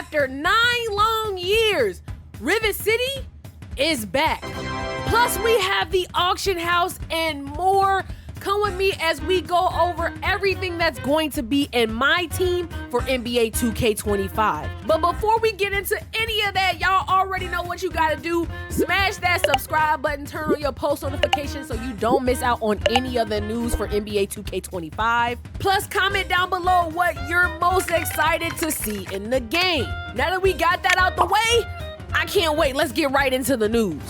After 9 long years, Rivet City is back. Plus, we have the auction house and more. Come with me as we go over everything that's going to be in my team for NBA 2K25. But before we get into any of that, y'all already know what you gotta do. Smash that subscribe button, turn on your post notifications so you don't miss out on any of the news for NBA 2K25. Plus, comment down below what you're most excited to see in the game. Now that we got that out the way, I can't wait. Let's get right into the news.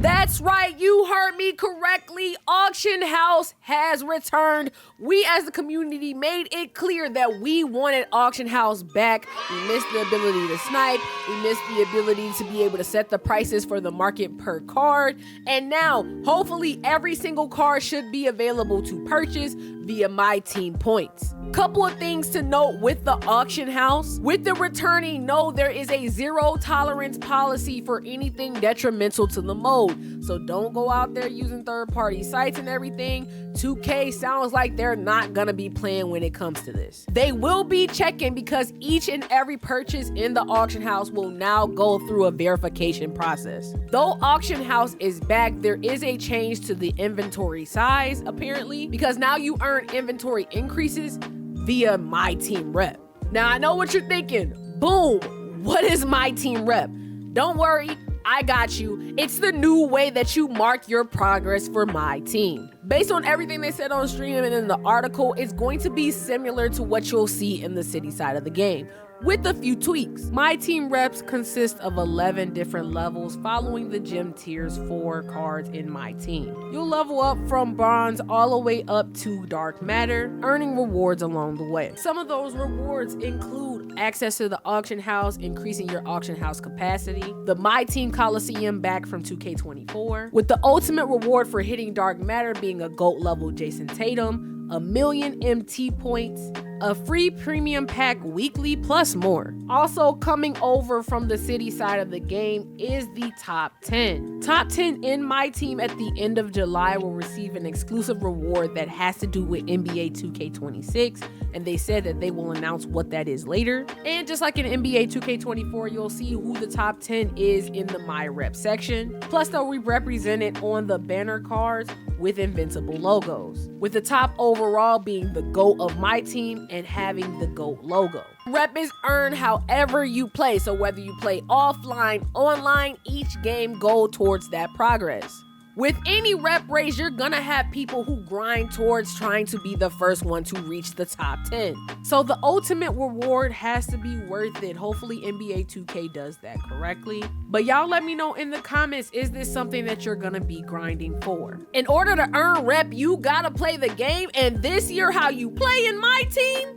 That's right, you heard me correctly. Auction House has returned. We as a community made it clear that we wanted Auction House back. We missed the ability to snipe. We missed the ability to be able to set the prices for the market per card. And now, hopefully, every single card should be available to purchase via MyTeam points. Couple of things to note with the auction house. With the returning, no, there is a zero tolerance policy for anything detrimental to the mode. So don't go out there using third-party sites and everything. 2K sounds like they're not gonna be playing when it comes to this. They will be checking because each and every purchase in the auction house will now go through a verification process. Though auction house is back, there is a change to the inventory size apparently, because now you earn inventory increases via MyTeam Rep. Now I know what you're thinking. Boom, what is MyTeam Rep? Don't worry, I got you. It's the new way that you mark your progress for my team. Based on everything they said on stream and in the article, it's going to be similar to what you'll see in the city side of the game, with a few tweaks. My team reps consist of 11 different levels following the gym tiers for cards in my team. You'll level up from bronze all the way up to dark matter, earning rewards along the way. Some of those rewards include access to the auction house, increasing your auction house capacity, the My Team Coliseum back from 2K24, with the ultimate reward for hitting dark matter being a GOAT level Jason Tatum, 1,000,000 MT points, a free premium pack weekly, plus more. Also coming over from the city side of the game is the top 10. Top 10 in my team at the end of July will receive an exclusive reward that has to do with NBA 2K26, and they said that they will announce what that is later. And just like in NBA 2K24, you'll see who the top 10 is in the My Rep section. Plus they'll be represented on the banner cards with invincible logos, with the top overall being the GOAT of my team and having the GOAT logo. Rep is earned however you play, so whether you play offline, online, each game go towards that progress. With any rep raise, you're gonna have people who grind towards trying to be the first one to reach the top 10. So the ultimate reward has to be worth it. Hopefully NBA 2K does that correctly. But y'all let me know in the comments, is this something that you're gonna be grinding for? In order to earn rep, you gotta play the game, and this year how you play in my team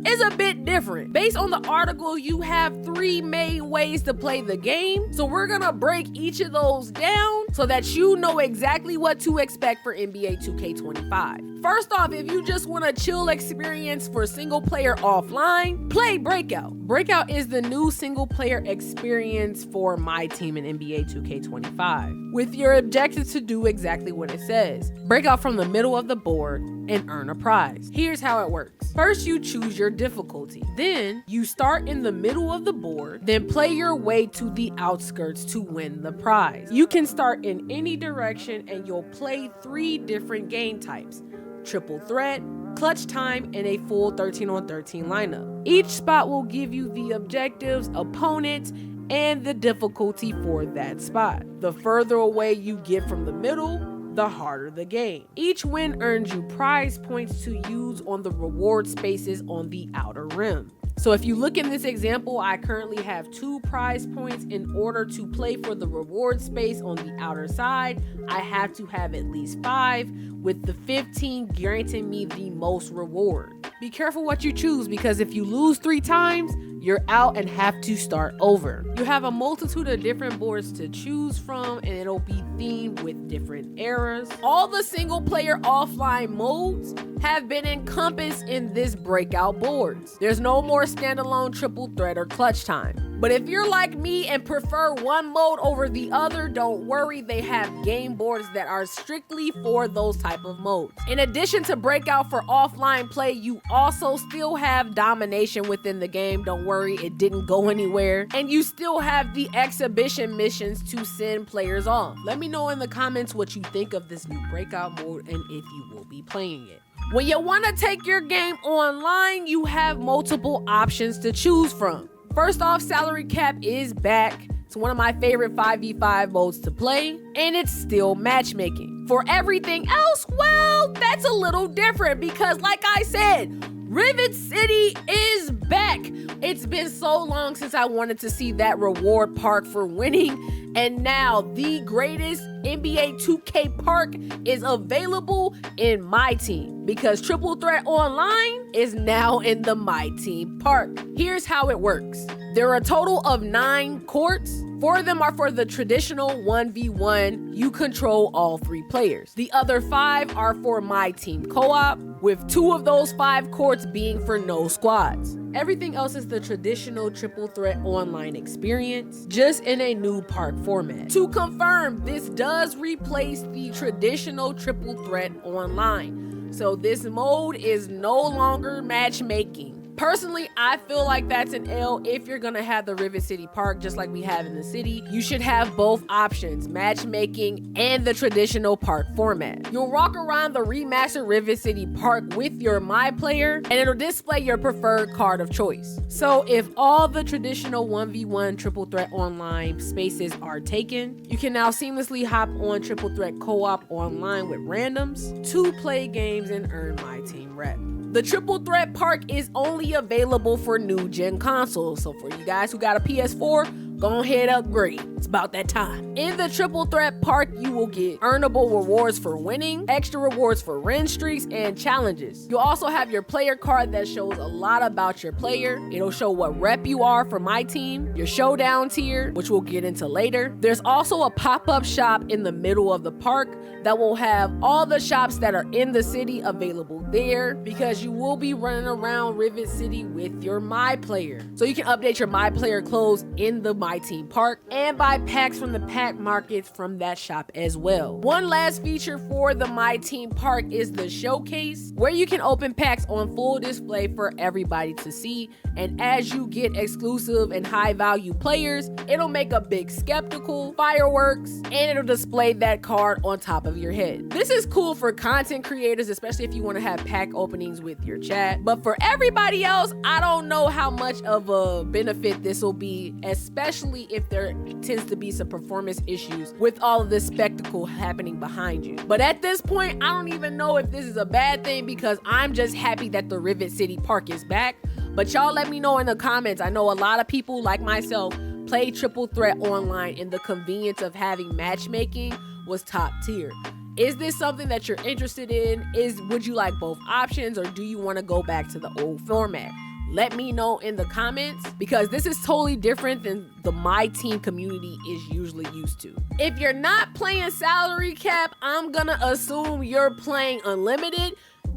is a bit different. Based on the article, you have 3 main ways to play the game. So we're gonna break each of those down so that you know exactly what to expect for NBA 2K25. First off, if you just want a chill experience for single player offline, play Breakout. Breakout is the new single player experience for my team in NBA 2K25, with your objective to do exactly what it says. Break out from the middle of the board and earn a prize. Here's how it works. First, you choose your difficulty. Then you start in the middle of the board, then play your way to the outskirts to win the prize. You can start in any direction and you'll play 3 different game types: triple threat, clutch time, and a full 13-on-13 lineup. Each spot will give you the objectives, opponents, and the difficulty for that spot. The further away you get from the middle, the harder the game. Each win earns you prize points to use on the reward spaces on the outer rim. So if you look in this example, I currently have 2 prize points. In order to play for the reward space on the outer side, I have to have at least 5, with the 15 guaranteeing me the most reward. Be careful what you choose, because if you lose 3 times, you're out and have to start over. You have a multitude of different boards to choose from, and it'll be themed with different eras. All the single player offline modes have been encompassed in this Breakout boards. There's no more standalone triple threat or clutch time. But if you're like me and prefer one mode over the other, don't worry, they have game boards that are strictly for those type of modes. In addition to Breakout for offline play, you also still have domination within the game. Don't worry, it didn't go anywhere. And you still have the exhibition missions to send players off. Let me know in the comments what you think of this new Breakout mode and if you will be playing it. When you want to take your game online, you have multiple options to choose from. First off, Salary Cap is back. It's one of my favorite 5v5 modes to play, and it's still matchmaking. For everything else, well, that's a little different because like I said, Rivet City is back. It's been so long since I wanted to see that reward park for winning, and now the greatest NBA2K Park is available in MyTeam because Triple Threat Online is now in the MyTeam Park. Here's how it works. There are a total of 9 courts. 4 of them are for the traditional 1v1. You control all 3 players. The other 5 are for MyTeam Co-op, with 2 of those 5 courts being for no squads. Everything else is the traditional Triple Threat Online experience, just in a new park format. To confirm, this does replace the traditional Triple Threat Online. So this mode is no longer matchmaking. Personally, I feel like that's an L. If you're gonna have the Rivet City Park just like we have in the city, you should have both options, matchmaking and the traditional park format. You'll walk around the remastered Rivet City Park with your My Player, and it'll display your preferred card of choice. So if all the traditional 1v1 Triple Threat Online spaces are taken, you can now seamlessly hop on Triple Threat Co-op Online with randoms to play games and earn MyTeam rep. The Triple Threat Park is only available for new gen consoles, so for you guys who got a PS4, go ahead upgrade. It's about that time. In the Triple Threat Park, you will get earnable rewards for winning, extra rewards for win streaks, and challenges. You'll also have your player card that shows a lot about your player. It'll show what rep you are for MyTeam, your showdown tier, which we'll get into later. There's also a pop-up shop in the middle of the park that will have all the shops that are in the city available there, because you will be running around Rivet City with your My Player. So you can update your My Player clothes in the MyTeam Park and buy packs from the pack markets from that shop as well. One last feature for the MyTeam Park is the showcase, where you can open packs on full display for everybody to see. And as you get exclusive and high value players, it'll make a big skeptical, fireworks, and it'll display that card on top of your head. This is cool for content creators, especially if you want to have pack openings with your chat. But for everybody else, I don't know how much of a benefit this will be, especially if there tends to be some performance issues with all of this spectacle happening behind you. But at this point, I don't even know if this is a bad thing, because I'm just happy that the Rivet City Park is back. But y'all let me know in the comments. I know a lot of people like myself play Triple Threat Online, and the convenience of having matchmaking was top tier. Is this something that you're interested in? Would you like both options, or do you want to go back to the old format? Let me know in the comments, because this is totally different than the MyTeam community is usually used to. If you're not playing Salary Cap, I'm gonna assume you're playing Unlimited.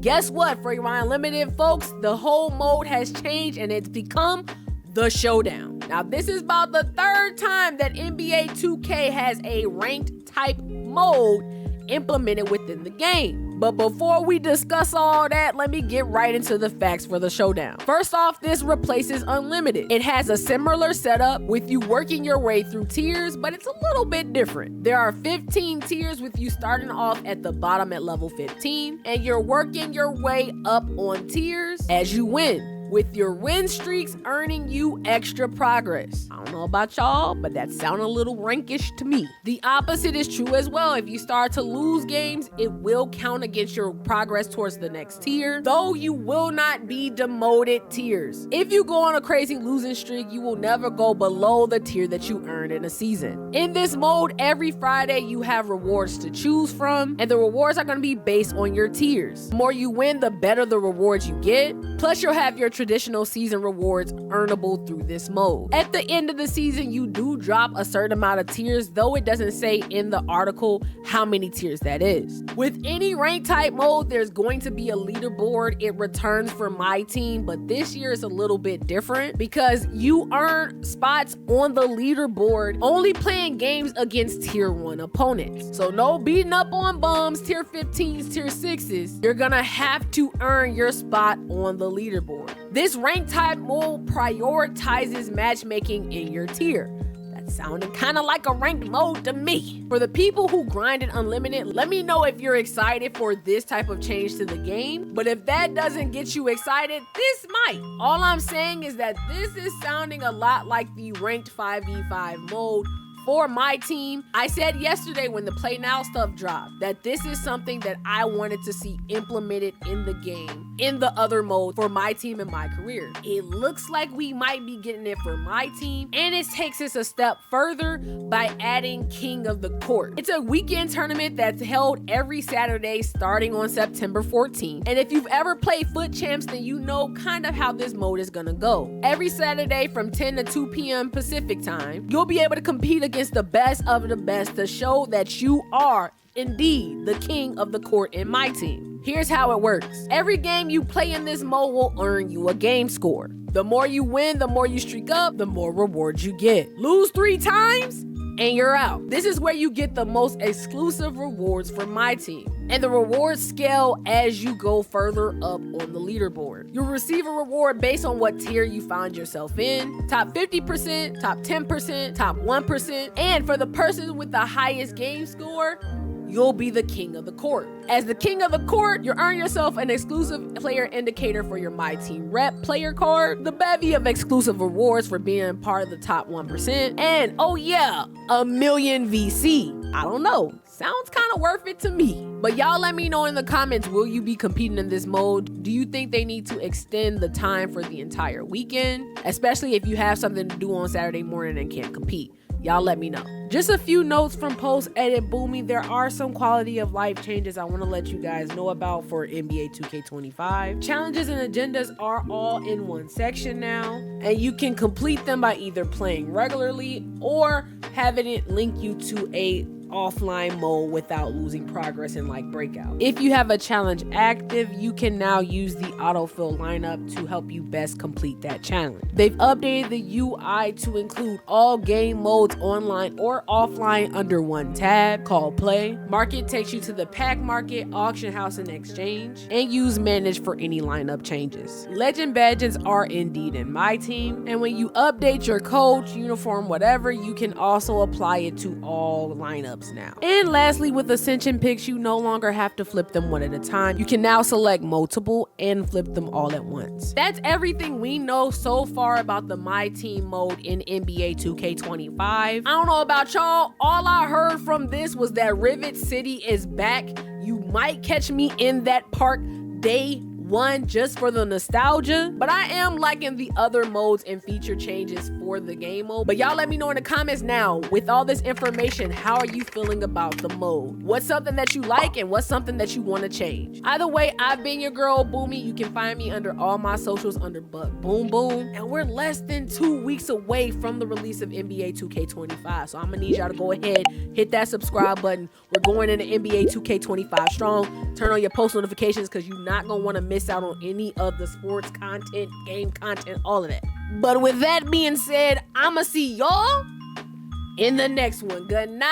Guess what? For my Unlimited folks, the whole mode has changed and it's become the Showdown. Now, this is about the 3rd time that NBA 2K has a ranked type mode implemented within the game. But before we discuss all that, let me get right into the facts for the Showdown. First off, this replaces Unlimited. It has a similar setup with you working your way through tiers, but it's a little bit different. There are 15 tiers, with you starting off at the bottom at level 15, and you're working your way up on tiers as you win, with your win streaks earning you extra progress. I don't know about y'all, but that sounds a little rankish to me. The opposite is true as well. If you start to lose games, it will count against your progress towards the next tier, though you will not be demoted tiers. If you go on a crazy losing streak, you will never go below the tier that you earned in a season. In this mode, every Friday you have rewards to choose from, and the rewards are going to be based on your tiers. The more you win, the better the rewards you get. Plus, you'll have your traditional season rewards earnable through this mode. At the end of the season, you do drop a certain amount of tiers, though it doesn't say in the article how many tiers that is. With any rank type mode, there's going to be a leaderboard. It returns for my team, but this year is a little bit different because you earn spots on the leaderboard only playing games against tier 1 opponents. So no beating up on bums, tier 15s, tier 6s. You're gonna have to earn your spot on the leaderboard. This rank type mode prioritizes matchmaking in your tier. Sounding kind of like a ranked mode to me. For the people who grinded unlimited, let me know if you're excited for this type of change to the game. But if that doesn't get you excited, this might. All I'm saying is that this is sounding a lot like the ranked 5v5 mode for my team. I said yesterday when the Play Now stuff dropped that this is something that I wanted to see implemented in the game, in the other mode for my team and my career. It looks like we might be getting it for my team, and it takes us a step further by adding King of the Court. It's a weekend tournament that's held every Saturday starting on September 14th. And if you've ever played Foot Champs, then you know kind of how this mode is gonna go. Every Saturday from 10 to 2 p.m. Pacific time, you'll be able to compete against the best of the best to show that you are indeed the king of the court in my team. Here's how it works. Every game you play in this mode will earn you a game score. The more you win, the more you streak up, the more rewards you get. Lose 3 times and you're out. This is where you get the most exclusive rewards for my team. And the rewards scale as you go further up on the leaderboard. You'll receive a reward based on what tier you find yourself in. Top 50%, top 10%, top 1%. And for the person with the highest game score, you'll be the king of the court. As the king of the court, you earn yourself an exclusive player indicator for your MyTeam Rep player card, the bevy of exclusive rewards for being part of the top 1%, and oh yeah, a million VC. I don't know, sounds kind of worth it to me. But y'all let me know in the comments, will you be competing in this mode? Do you think they need to extend the time for the entire weekend? Especially if you have something to do on Saturday morning and can't compete. Y'all let me know. Just a few notes from post-edit Boomie. There are some quality of life changes I want to let you guys know about for NBA 2K25. Challenges and agendas are all in one section now, and you can complete them by either playing regularly or having it link you to a offline mode without losing progress in like Breakout. If you have a challenge active, you can now use the autofill lineup to help you best complete that challenge. They've updated the UI to include all game modes online or offline under one tab called Play. Market takes you to the pack market, auction house, and exchange, and use manage for any lineup changes. Legend badges are indeed in my team, and when you update your coach, uniform, whatever, you can also apply it to all lineups now. And lastly, with Ascension picks, you no longer have to flip them one at a time. You can now select multiple and flip them all at once. That's everything we know so far about the My Team mode in NBA 2K25. I don't know about y'all, all I heard from this was that Rivet City is back. You might catch me in that park day one just for the nostalgia, but I am liking the other modes and feature changes for the game mode. But y'all let me know in the comments now, with all this information, how are you feeling about the mode? What's something that you like and what's something that you want to change? Either way, I've been your girl Boomie. You can find me under all my socials under BOOMBOOM, and we're less than 2 weeks away from the release of NBA 2K25, so I'm gonna need y'all to go ahead, hit that subscribe button. We're going into NBA 2K25 strong. Turn on your post notifications because you're not gonna want to miss out on any of the sports content, game content, all of that. But with that being said, I'ma see y'all in the next one. Good night.